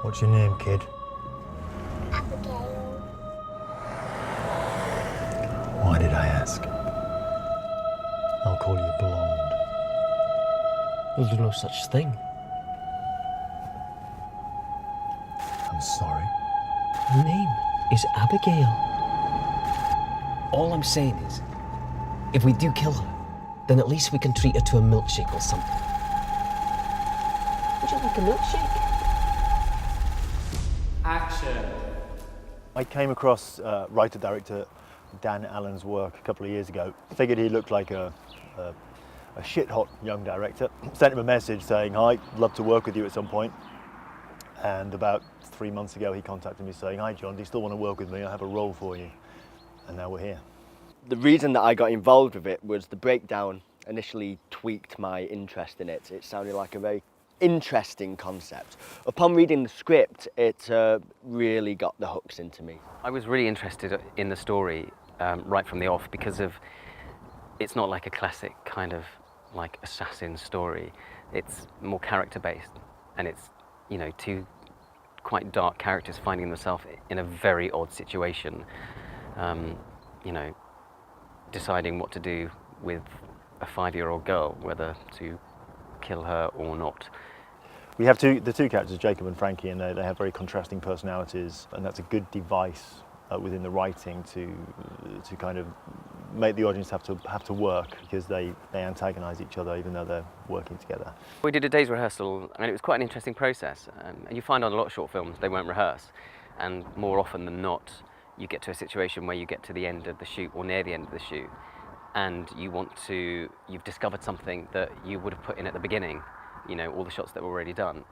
What's your name, kid? Abigail. Why did I ask? I'll call you blonde. There's no such thing. I'm sorry. Her name is Abigail. All I'm saying is, if we do kill her, then at least we can treat her to a milkshake or something. Would you like a milkshake? Action. I came across writer-director Dan Allen's work a couple of years ago. Figured he looked like a shit-hot young director. Sent him a message saying, "Hi, love to work with you at some point." And about 3 months ago, he contacted me saying, "Hi, John, do you still want to work with me? I have a role for you." And now we're here. The reason that I got involved with it was the breakdown initially tweaked my interest in it. It sounded like a very interesting concept. Upon reading the script, it really got the hooks into me. I was really interested in the story right from the off because it's not like a classic kind of like assassin story. It's more character based, and it's, you know, two quite dark characters finding themselves in a very odd situation, you know, deciding what to do with a 5-year-old girl, whether to kill her or not. We have the two characters, Jacob and Frankie, and they have very contrasting personalities, and that's a good device within the writing to kind of make the audience have to work, because they antagonise each other even though they're working together. We did a day's rehearsal, and it was quite an interesting process. And you find on a lot of short films they won't rehearse, and more often than not you get to a situation where you get to the end of the shoot or near the end of the shoot, and you've discovered something that you would have put in at the beginning, you know, all the shots that were already done.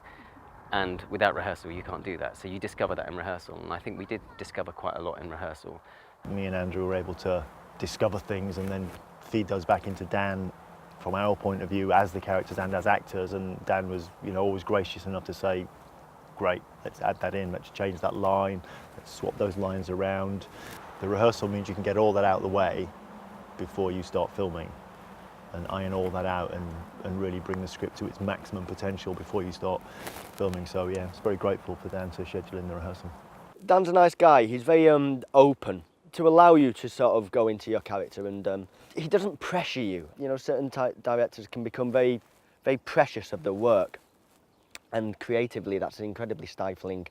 And without rehearsal, you can't do that. So you discover that in rehearsal, and I think we did discover quite a lot in rehearsal. Me and Andrew were able to discover things and then feed those back into Dan from our point of view as the characters and as actors. And Dan was, you know, always gracious enough to say, "Great, let's add that in, let's change that line, let's swap those lines around." The rehearsal means you can get all that out of the way before you start filming, and iron all that out and really bring the script to its maximum potential before you start filming. So yeah, it's very grateful for Dan to schedule in the rehearsal. Dan's a nice guy. He's very open to allow you to sort of go into your character, and he doesn't pressure you. You know, certain directors can become very, very precious of their work, and creatively that's an incredibly stifling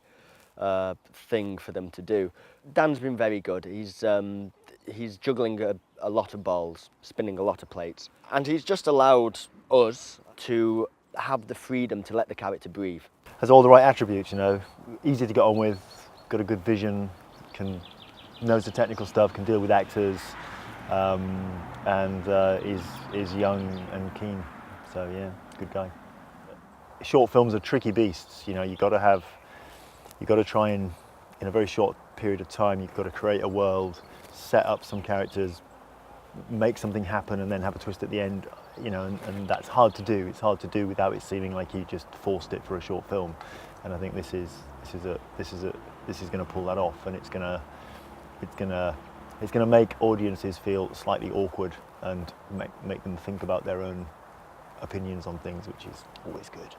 thing for them to do. Dan's been very good. He's juggling a lot of balls, spinning a lot of plates, and he's just allowed us to have the freedom to let the character breathe. Has all the right attributes, you know, easy to get on with, got a good vision, knows the technical stuff, can deal with actors, and is young and keen. So yeah, good guy. Short films are tricky beasts. You know, you got to try and, in a very short period of time, you've got to create a world, set up some characters, make something happen, and then have a twist at the end. You know, and that's hard to do. It's hard to do without it seeming like you just forced it for a short film. And I think this is going to pull that off, and it's going to make audiences feel slightly awkward and make them think about their own opinions on things, which is always good.